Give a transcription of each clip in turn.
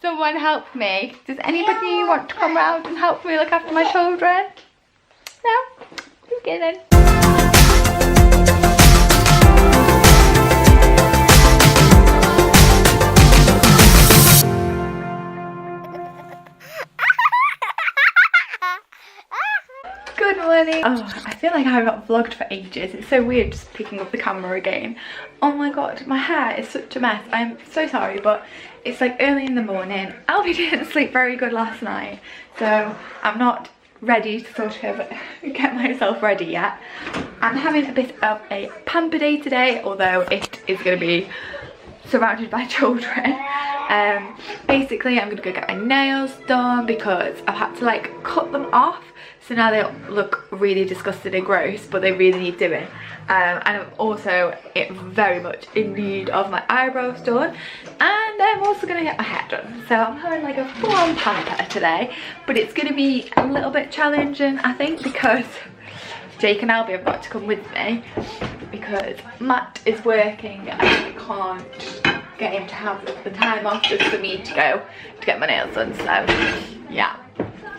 Someone help me. Does anybody want to come round and help me look after my children? No? Okay then. Good morning. Oh, I feel like I haven't vlogged for ages. It's so weird just picking up the camera again. Oh my god, my hair is such a mess. I'm so sorry, but it's like early in the morning. Albie didn't sleep very good last night, so I'm not ready to sort of get myself ready yet. I'm having a bit of a pamper day today, although it is going to be surrounded by children. Basically I'm gonna go get my nails done because I've had to like cut them off, so now they look really disgusting and gross, but they really need doing. And I'm also very much in need of my eyebrows done, and I'm also gonna get my hair done. So I'm having like a full-on pamper today, but it's gonna be a little bit challenging, I think, because Jake and Albie have got to come with me because Matt is working and I can't get him to have the time off just for me to go to get my nails done. So yeah,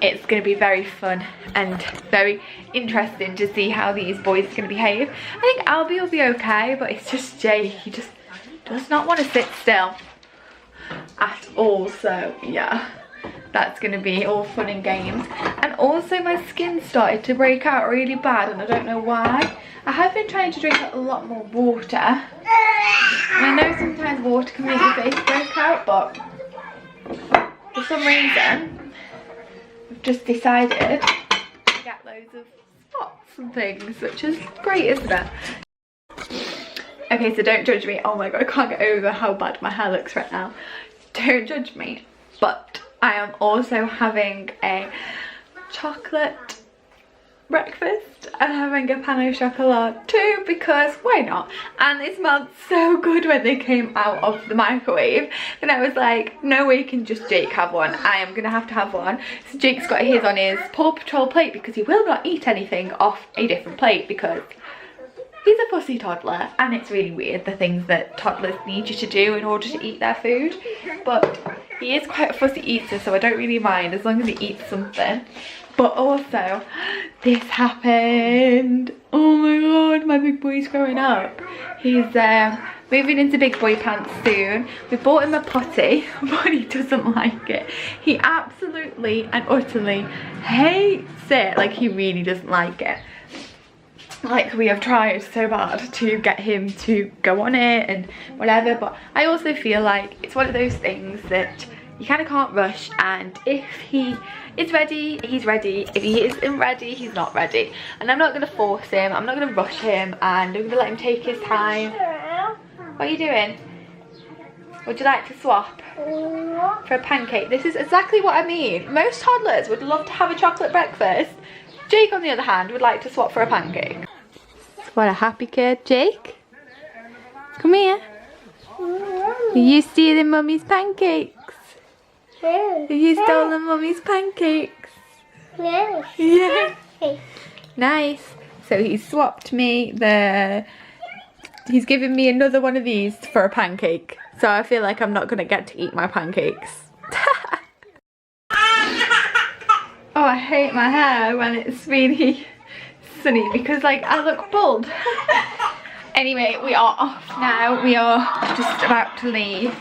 it's going to be very fun and very interesting to see how these boys are going to behave. I think Albie will be okay, but it's just Jake. He just does not want to sit still at all. So yeah, that's going to be all fun and games. And also my skin started to break out really bad and I don't know why. I have been trying to drink a lot more water. And I know sometimes water can make your face break out, but for some reason I've just decided to get loads of spots and things, which is great, isn't it? Okay, so don't judge me. Oh my god, I can't get over how bad my hair looks right now. Don't judge me. But I am also having a chocolate breakfast and having a pan au chocolat too, because why not? And they smelled so good when they came out of the microwave, and I was like, no way can just Jake have one. I am gonna have to have one. So Jake's got his on his Paw Patrol plate because he will not eat anything off a different plate because he's a fussy toddler, and it's really weird the things that toddlers need you to do in order to eat their food. But he is quite a fussy eater, so I don't really mind as long as he eats something. But also, this happened. Oh my god, my big boy's growing up. He's moving into big boy pants soon. We bought him a potty, but he doesn't like it. He absolutely and utterly hates it. Like, he really doesn't like it. Like, we have tried so bad to get him to go on it and whatever, but I also feel like it's one of those things that you kind of can't rush, and if he is ready, he's ready. If he isn't ready, he's not ready. And I'm not going to force him, I'm not going to rush him, and I'm going to let him take his time. What are you doing? Would you like to swap for a pancake? This is exactly what I mean. Most toddlers would love to have a chocolate breakfast. Jake, on the other hand, would like to swap for a pancake. What a happy kid. Jake, come here. Are you stealing mummy's pancakes? Have you stolen mummy's pancakes? Yes. Yeah. Nice. So he swapped me he's given me another one of these for a pancake. So I feel like I'm not going to get to eat my pancakes. Oh, I hate my hair when it's really sunny because, like, I look bald. Anyway, we are off now. We are just about to leave.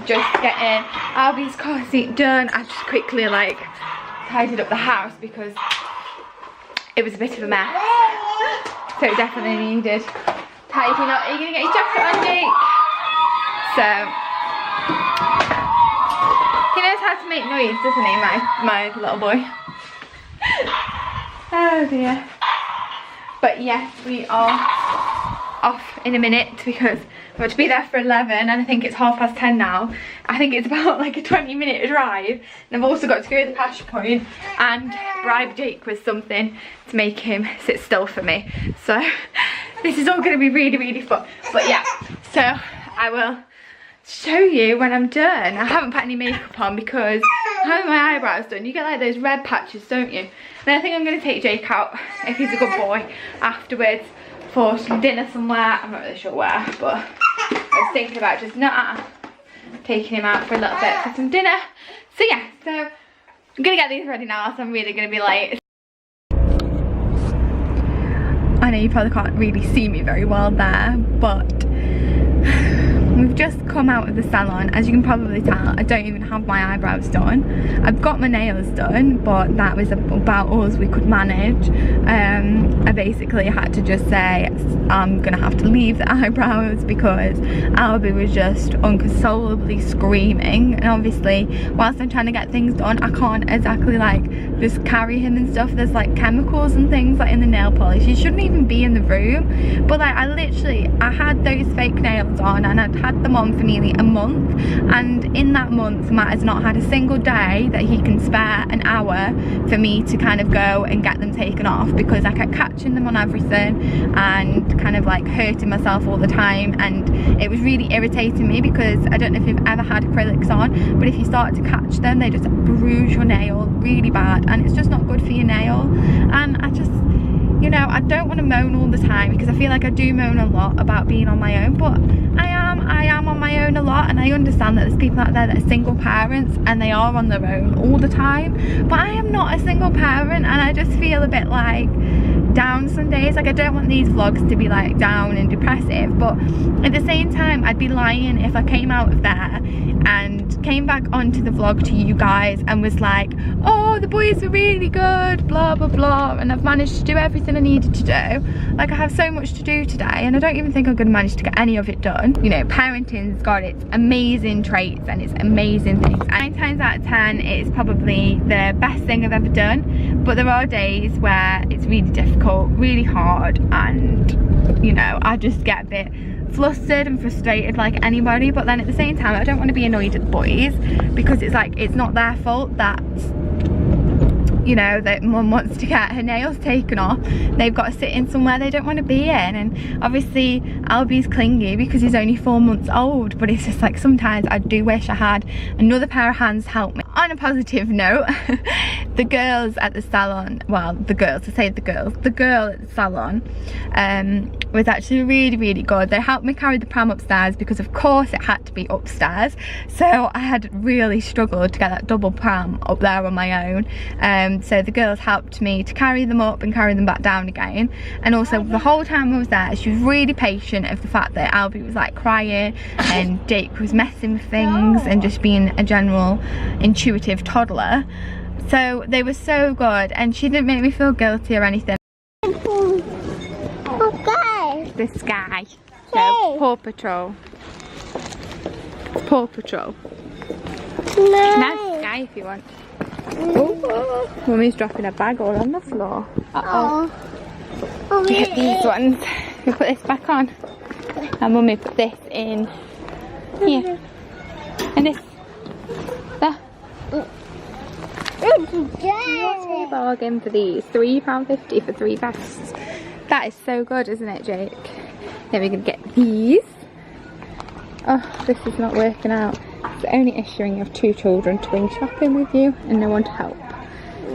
Just getting Albie's car seat done. I just quickly, like, tidied up the house because it was a bit of a mess. So it definitely needed tidying up. Are you going to get your jacket on, Jake? So he knows how to make noise, doesn't he, my little boy? Oh dear. But yes, we are off in a minute because we're going to be there for 11 and I think it's 10:30 now. I think it's about like a 20-minute drive, and I've also got to go to the cash point and bribe Jake with something to make him sit still for me. So this is all going to be really, really fun. But yeah, so I will show you when I'm done. I haven't put any makeup on because I'm having my eyebrows done. You get like those red patches, don't you? And I think I'm going to take Jake out, if he's a good boy, afterwards for some dinner somewhere. I'm not really sure where, but I was thinking about just not taking him out for a little bit for some dinner. So yeah, so I'm gonna get these ready now, so I'm really gonna be late. I know you probably can't really see me very well there, but we've just come out of the salon. As you can probably tell, I don't even have my eyebrows done. I've got my nails done, but that was about all we could manage. I basically had to just say I'm gonna have to leave the eyebrows because Albie was just uncontrollably screaming, and obviously whilst I'm trying to get things done, I can't exactly like just carry him and stuff. There's like chemicals and things like in the nail polish. You shouldn't even be in the room, but like I had those fake nails on, and I'd had them on for nearly a month, and in that month Matt has not had a single day that he can spare an hour for me to kind of go and get them taken off, because I kept catching them on everything and kind of like hurting myself all the time, and it was really irritating me because I don't know if you've ever had acrylics on, but if you start to catch them they just bruise your nail really bad, and it's just not good for your nail. And I just, you know, I don't want to moan all the time because I feel like I do moan a lot about being on my own, but I am on my own a lot, and I understand that there's people out there that are single parents and they are on their own all the time, but I am not a single parent, and I just feel a bit like down some days. Like I don't want these vlogs to be like down and depressive, but at the same time I'd be lying if I came out of there and came back onto the vlog to you guys and was like, oh, the boys were really good, blah blah blah, and I've managed to do everything I needed to do. Like I have so much to do today, and I don't even think I'm gonna manage to get any of it done. You know, parenting's got its amazing traits and its amazing things, and 9 times out of 10 it's probably the best thing I've ever done, but there are days where it's really difficult, really hard, and you know, I just get a bit flustered and frustrated like anybody. But then at the same time I don't want to be annoyed at the boys because it's like, it's not their fault that, you know, that mum wants to get her nails taken off. They've got to sit in somewhere they don't want to be in, and obviously Albie's clingy because he's only 4 months old, but it's just like sometimes I do wish I had another pair of hands to help me. On a positive note, the girls at the salon, well the girl at the salon was actually really good. They helped me carry the pram upstairs because of course it had to be upstairs, so I had really struggled to get that double pram up there on my own. So the girls helped me to carry them up and carry them back down again, and also the whole time I was there she was really patient of the fact that Albie was like crying and Jake was messing with things and just being a general intuitive toddler. So they were so good, and she didn't make me feel guilty or anything. Okay. This guy. No, Paw Patrol. It's Paw Patrol. No. Nice guy if you want. Oh, Mummy's dropping a bag all on the floor. Uh-oh. Get these ones. We put this back on. And Mummy put this in here. And this. There. What a bargain for these. £3.50 for 3 vests. That is so good, isn't it, Jake? Then we're going to get these. Oh, this is not working out. It's the only issue when you have 2 children to bring shopping with you and no one to help.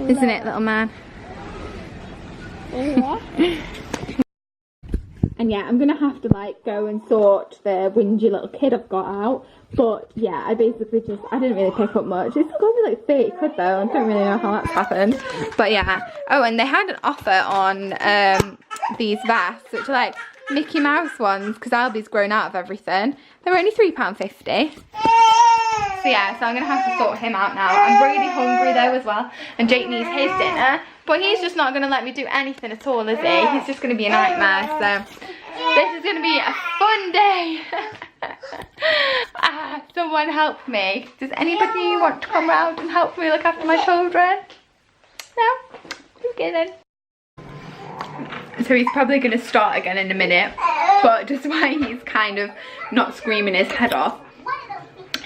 Isn't it, little man? Yeah. And yeah, I'm going to have to like go and sort the whingy little kid I've got out. But yeah, I basically just, I didn't really pick up much. It's got me like 30 quid though. I don't really know how that's happened. But yeah. Oh, and they had an offer on these vests, which are like Mickey Mouse ones, because Albie's grown out of everything. They were only £3.50. So yeah, so I'm going to have to sort him out now. I'm really hungry though as well. And Jake needs his dinner. But he's just not going to let me do anything at all, is he? He's just going to be a nightmare. So this is going to be a fun day. Someone help me. Does anybody want to come round and help me look after my children? No? Okay then. So he's probably going to start again in a minute. But just while he's kind of not screaming his head off,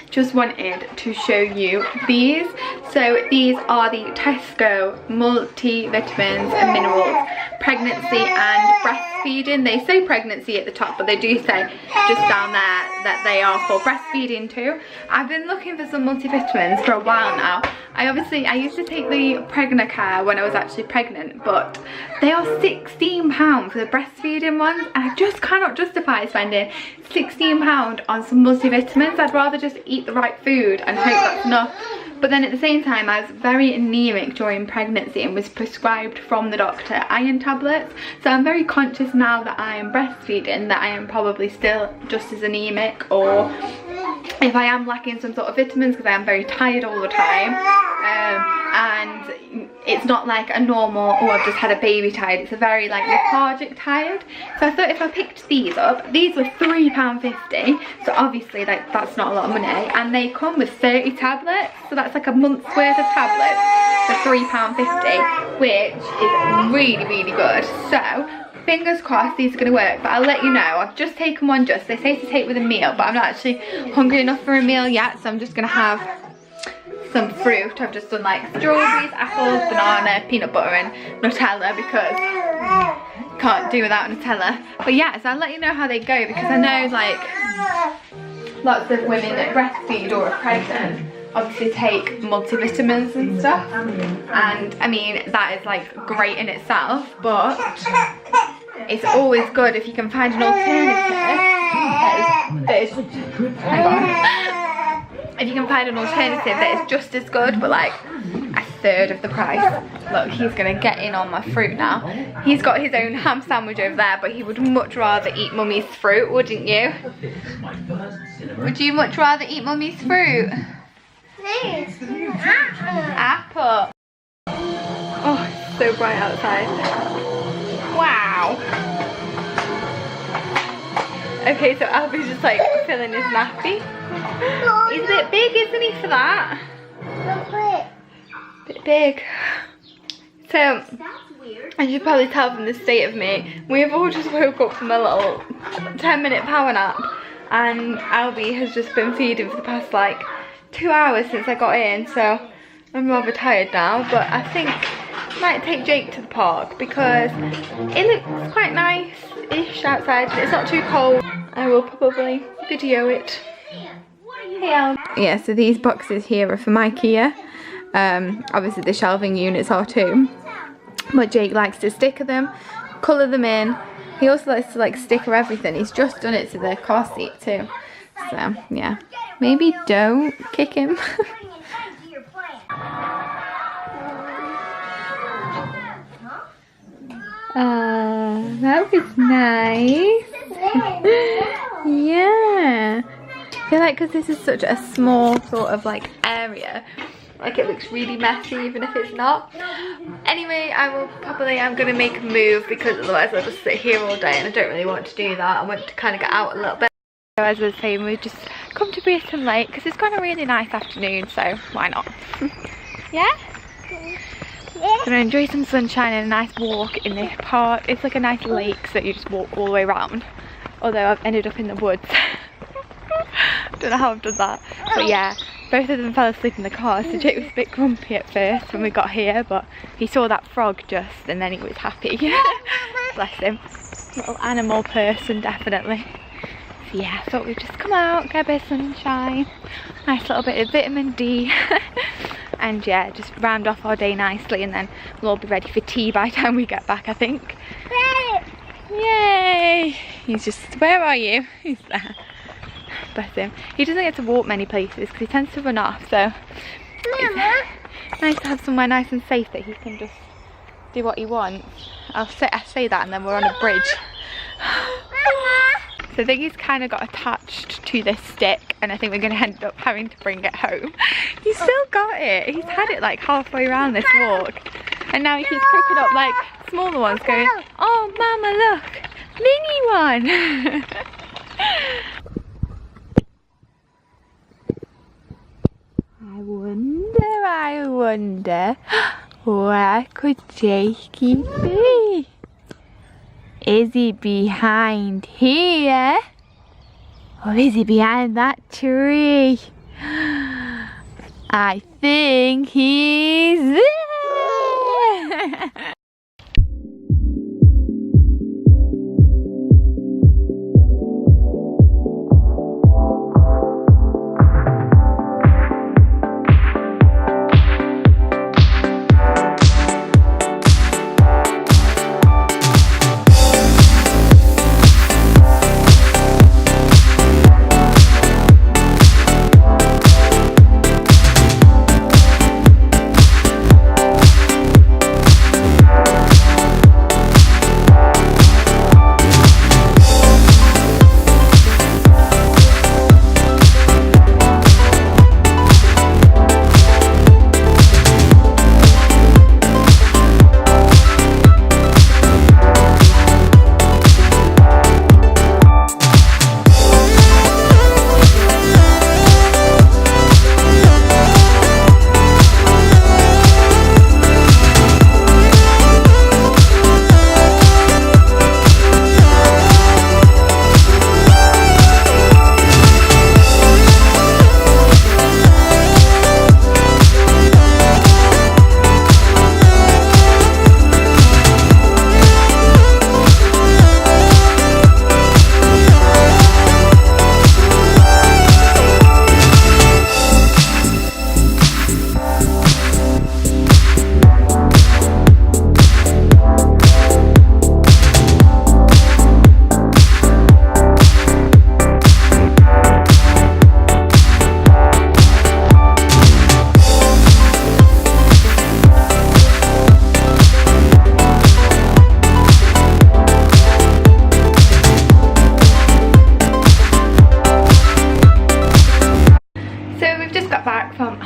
just wanted to show you these. So these are the Tesco multivitamins and minerals, pregnancy and breastfeeding. They say pregnancy at the top, but they do say just down there that they are for breastfeeding too. I've been looking for some multivitamins for a while now. I used to take the Pregnacare when I was actually pregnant, but they are £16 for the breastfeeding ones, and I just cannot justify spending £16 on some multivitamins. I'd rather just eat the right food and hope that's enough. But then at the same time, I was very anemic during pregnancy and was prescribed from the doctor iron tablets. So I'm very conscious now that I am breastfeeding that I am probably still just as anemic, or if I am lacking some sort of vitamins, because I am very tired all the time. And it's not like a normal, oh, I've just had a baby tired. It's a very like lethargic tired. So I thought if I picked these up, these were £3.50, so obviously like that's not a lot of money, and they come with 30 tablets, so that's like a month's worth of tablets for £3.50, which is really, really good. So fingers crossed these are going to work, but I'll let you know. I've just taken one they say to take with a meal, but I'm not actually hungry enough for a meal yet, so I'm just going to have some fruit. I've just done like strawberries, apples, banana, peanut butter and Nutella, because can't do without Nutella. But yeah, so I'll let you know how they go, because I know like lots of women that breastfeed or are pregnant obviously take multivitamins and stuff, and I mean that is like great in itself, but it's always good if you can find an alternative if you can find an alternative that is just as good but like a third of the price. Look, he's gonna get in on my fruit now. He's got his own ham sandwich over there, but he would much rather eat mummy's fruit, wouldn't you? Would you much rather eat mummy's fruit? Apple. Oh, it's so bright outside. Wow. Okay, so Albie's just like filling his nappy. He's a bit big, isn't he, for that? Bit big. So, as you probably tell from the state of me, we've all just woke up from a little 10-minute power nap, and Albie has just been feeding for the past like 2 hours since I got in, so I'm rather tired now. But I think I might take Jake to the park because it looks quite nice-ish outside. It's not too cold. I will probably video it. Hey Al. Yeah, so these boxes here are from IKEA. Obviously the shelving units are too. But Jake likes to sticker them, colour them in. He also likes to like sticker everything. He's just done it to the car seat too. So yeah, maybe don't kick him. That was nice. Yeah. I feel like because this is such a small sort of like area, like it looks really messy even if it's not. Anyway, I'm gonna make a move, because otherwise I'll just sit here all day and I don't really want to do that. I want to kind of get out a little bit. So as I was saying, we've just come to Brereton Lake because it's got a really nice afternoon, so why not? Yeah? Gonna enjoy some sunshine and a nice walk in this park. It's like a nice lake, so you just walk all the way around. Although I've ended up in the woods. Don't know how I've done that. But yeah, both of them fell asleep in the car, so Jake was a bit grumpy at first when we got here, but he saw that frog just, and then he was happy. Bless him. Little animal person, definitely. So yeah, I thought we'd just come out, get a bit of sunshine, nice little bit of vitamin D, and yeah, just round off our day nicely, and then we'll all be ready for tea by the time we get back, I think. Yay! He's just, where are you? He's there. Bless him. He doesn't get to walk many places because he tends to run off, so it's nice to have somewhere nice and safe that he can just do what he wants. I say that and then we're on a bridge. So I think he's kind of got attached to this stick, and I think we're going to end up having to bring it home. He's still got it. He's had it like halfway around this walk, and now he keeps picking up like smaller ones going, oh mama look, mini one. I wonder, where could Jakey be? Is he behind here? Or is he behind that tree? I think he's there.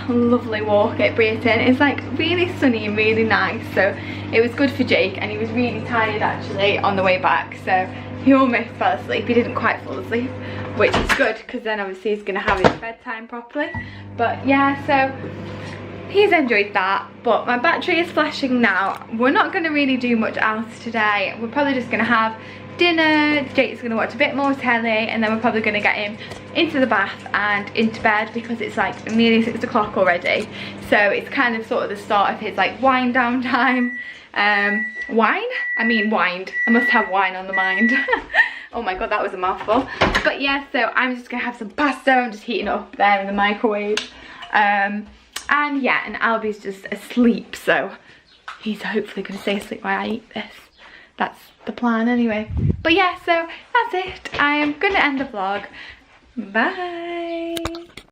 Lovely walk at Brereton. It's like really sunny and really nice, so it was good for Jake, and he was really tired actually on the way back, so he almost fell asleep. He didn't quite fall asleep, which is good because then obviously he's gonna have his bedtime properly. But yeah, so he's enjoyed that, but my battery is flashing now. We're not going to really do much else today. We're probably just going to have dinner, Jake's going to watch a bit more telly, and then we're probably going to get him into the bath and into bed because it's like nearly 6 o'clock already. So it's kind of sort of the start of his like wind down time. Wine? I mean wind. I must have wine on the mind. Oh my god, that was a mouthful. But yeah, so I'm just going to have some pasta. I'm just heating up there in the microwave. And yeah, and Albie's just asleep, so he's hopefully going to stay asleep while I eat this. That's the plan anyway. But yeah, so that's it. I am going to end the vlog. Bye.